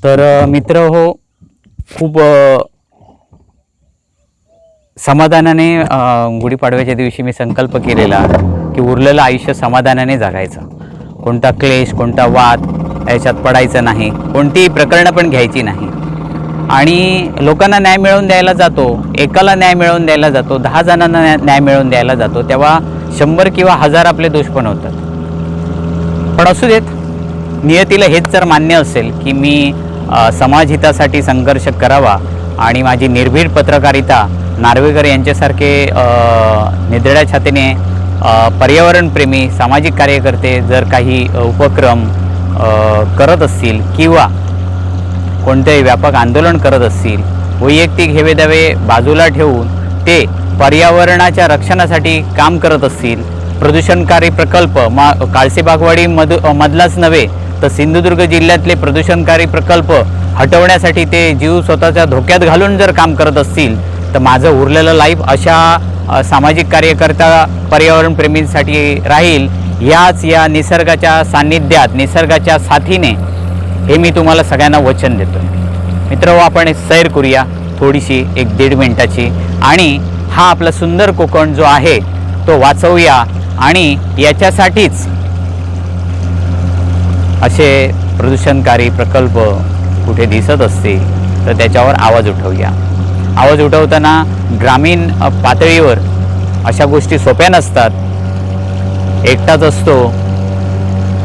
तर मित्र हो, खूप समाधानाने गुढीपाडव्याच्या दिवशी मी संकल्प केलेला की उरलेलं आयुष्य समाधानाने जगायचं. कोणता क्लेश, कोणता वाद याच्यात पडायचं नाही, कोणतीही प्रकरणं पण घ्यायची नाही. आणि लोकांना न्याय मिळवून द्यायला जातो, एकाला न्याय मिळवून द्यायला जातो, 10 जणांना न्याय मिळवून द्यायला जातो, तेव्हा 100 किंवा 1000 आपले दुश्मन होतात. पण असू देत, नियतीला हेच जर मान्य असेल की मी समाजहितासाठी संघर्ष करावा आणि माझी निर्भीड पत्रकारिता नार्वेकर यांच्यासारखे निधड्या छातीने पर्यावरणप्रेमी सामाजिक कार्यकर्ते जर काही उपक्रम करत असतील किंवा कोणतेही व्यापक आंदोलन करत असतील, वैयक्तिक हेवेदावे बाजूला ठेवून ते पर्यावरणाच्या रक्षणासाठी काम करत असतील, प्रदूषणकारी प्रकल्प काळसेबागवाडी मधलाच नव्हे तर सिंधुदुर्ग जिल्ह्यातले प्रदूषणकारी प्रकल्प हटवण्यासाठी ते जीव स्वतःच्या धोक्यात घालून जर काम करत असतील, तर माझं उरलेलं लाईफ अशा सामाजिक कार्यकर्ता पर्यावरणप्रेमींसाठी राहील. या निसर्गाच्या सान्निध्यात, निसर्गाच्या साथीने हे मी तुम्हाला सगळ्यांना वचन देतो. मित्रहो, आपण एक सैर करूया थोडीशी, 1-1.5 मिनिटाची, आणि हा आपला सुंदर कोकण जो आहे तो वाचवूया. आणि याच्यासाठीच असे प्रदूषणकारी प्रकल्प कुठे दिसत असतील तर त्याच्यावर आवाज उठवूया. आवाज उठवताना ग्रामीण पातळीवर अशा गोष्टी सोप्या नसतात. एकटाच असतो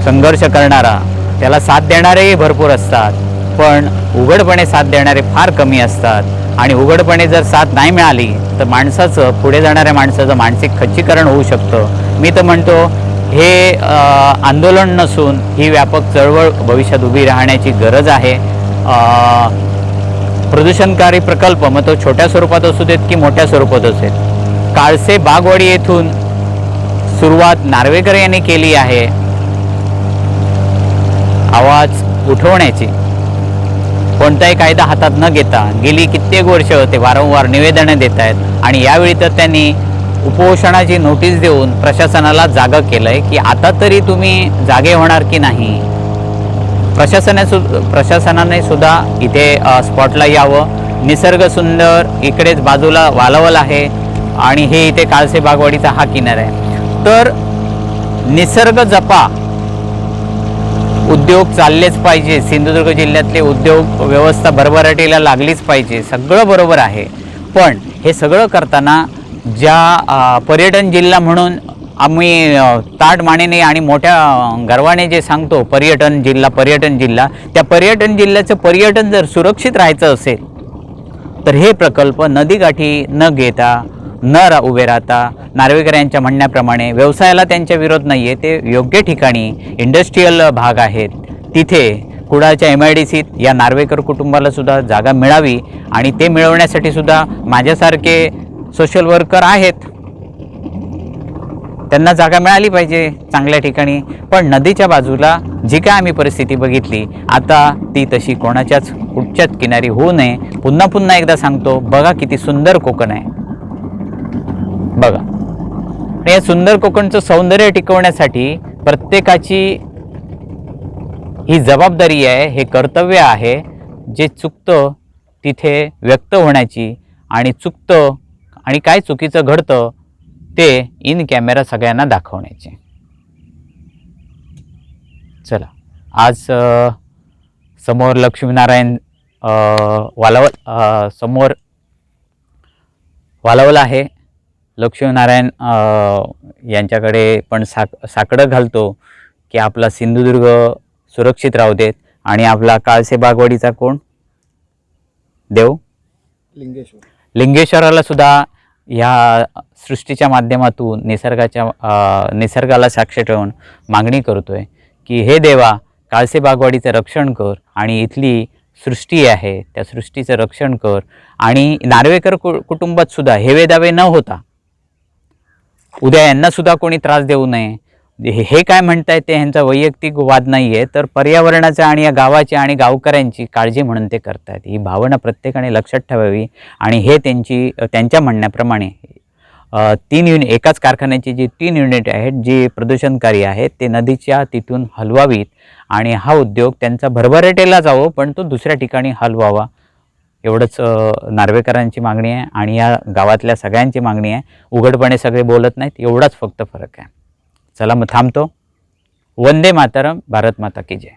संघर्ष करणारा, त्याला साथ देणारेही भरपूर असतात, पण उघडपणे साथ देणारे फार कमी असतात. आणि उघडपणे जर साथ नाही मिळाली तर माणसाचं, पुढे जाणाऱ्या माणसाचं मानसिक खच्चीकरण होऊ शकतं. मी तर म्हणतो हे आंदोलन नसून ही व्यापक चळवळ भविष्यात उभी राहण्याची गरज आहे. प्रदूषणकारी प्रकल्प मग तो छोट्या स्वरूपात असू देत की मोठ्या स्वरूपात असेल, काळसे बागवाडी येथून सुरुवात नार्वेकर यांनी केली आहे आवाज उठवण्याची. कोणताही कायदा हातात न घेता गेली कित्येक वर्ष ते वारंवार निवेदनं देत आहेत. आणि यावेळी तर त्यांनी उपोषणाची नोटीस देऊन प्रशासनाला जागा केलं आहे की आता तरी तुम्ही जागे होणार की नाही. प्रशासनाने सुद्धा इथे स्पॉटला यावं. निसर्ग सुंदर इकडेच बाजूला वालावल आहे आणि हे इथे काळसे बागवाडीचा हा किनारा आहे. तर निसर्ग जपा, उद्योग चाललेच पाहिजे. सिंधुदुर्ग जिल्ह्यातले उद्योग व्यवस्था भरभराटीला लागलीच पाहिजे. सगळं बरोबर आहे, पण हे सगळं करताना ज्या पर्यटन जिल्हा म्हणून आम्ही ताठ मानेने आणि मोठ्या गर्वाने जे सांगतो पर्यटन जिल्हा, त्या पर्यटन जिल्ह्याचं पर्यटन जर सुरक्षित राहायचं असेल तर हे प्रकल्प नदीकाठी न घेता उभे राहता नार्वेकर यांच्या म्हणण्याप्रमाणे व्यवसायाला त्यांच्या विरोध नाही आहे, ते योग्य ठिकाणी इंडस्ट्रीयल भाग आहेत तिथे कुडाळच्या MIDCत या नार्वेकर कुटुंबाला सुद्धा जागा मिळावी. आणि ते मिळवण्यासाठी सुद्धा माझ्यासारखे सोशल वर्कर आहेत, त्यांना जागा मिळाली पाहिजे चांगल्या ठिकाणी. पण नदीच्या बाजूला जी काय आम्ही परिस्थिती बघितली आता ती तशी कोणाच्याच कुठच्याच किनारी होऊ नये. पुन्हा एकदा सांगतो, बघा किती सुंदर कोकण आहे, बघा. या सुंदर कोकणचं सौंदर्य टिकवण्यासाठी प्रत्येकाची ही जबाबदारी आहे, हे कर्तव्य आहे. जे चुकतं तिथे व्यक्त होण्याची आणि चुकतं आणि काय चुकीचं घडतं ते इन कॅमेरा सगळ्यांना दाखवण्याचे. चला, आज समोर लक्ष्मीनारायण समोर वालावल आहे. लक्ष्मीनारायण यांच्याकडे पण साकडं घालतो की आपला सिंधुदुर्ग सुरक्षित राहू देत. आणि आपला काळसे बागवाडीचा कोण देव, लिंगेश्वराला सुद्धा ह्या सृष्टीच्या माध्यमातून निसर्गाला साक्ष ठेवून मागणी करतोय की हे देवा, काळसे बागवाडीचं रक्षण कर आणि इथली सृष्टी आहे त्या सृष्टीचं रक्षण कर. आणि नार्वेकर कुटुंबात सुद्धा हेवेदावे न होता उद्या यांना सुद्धा कोणी त्रास देऊ नये. हे काय म्हणतायत ते ह्यांचा वैयक्तिक वाद नाही आहे, तर पर्यावरणाचा आणि या गावाची आणि गावकऱ्यांची काळजी म्हणून ते करतायत. ही भावना प्रत्येकाने लक्षात ठेवावी. आणि हे त्यांच्या म्हणण्याप्रमाणे एकाच कारखान्याची जी 3 युनिट आहेत जी प्रदूषणकारी आहेत ते नदीच्या तिथून हलवावीत आणि हा उद्योग त्यांचा भरभराटीला जावं पण तो दुसऱ्या ठिकाणी हलवावा एवढंच नार्वेकरांची मागणी आहे आणि या गावातल्या सगळ्यांची मागणी आहे. उघडपणे सगळे बोलत नाहीत, एवढाच फक्त फरक आहे. चला मग थांबतो. वंदे मातरम. भारत माता की जय.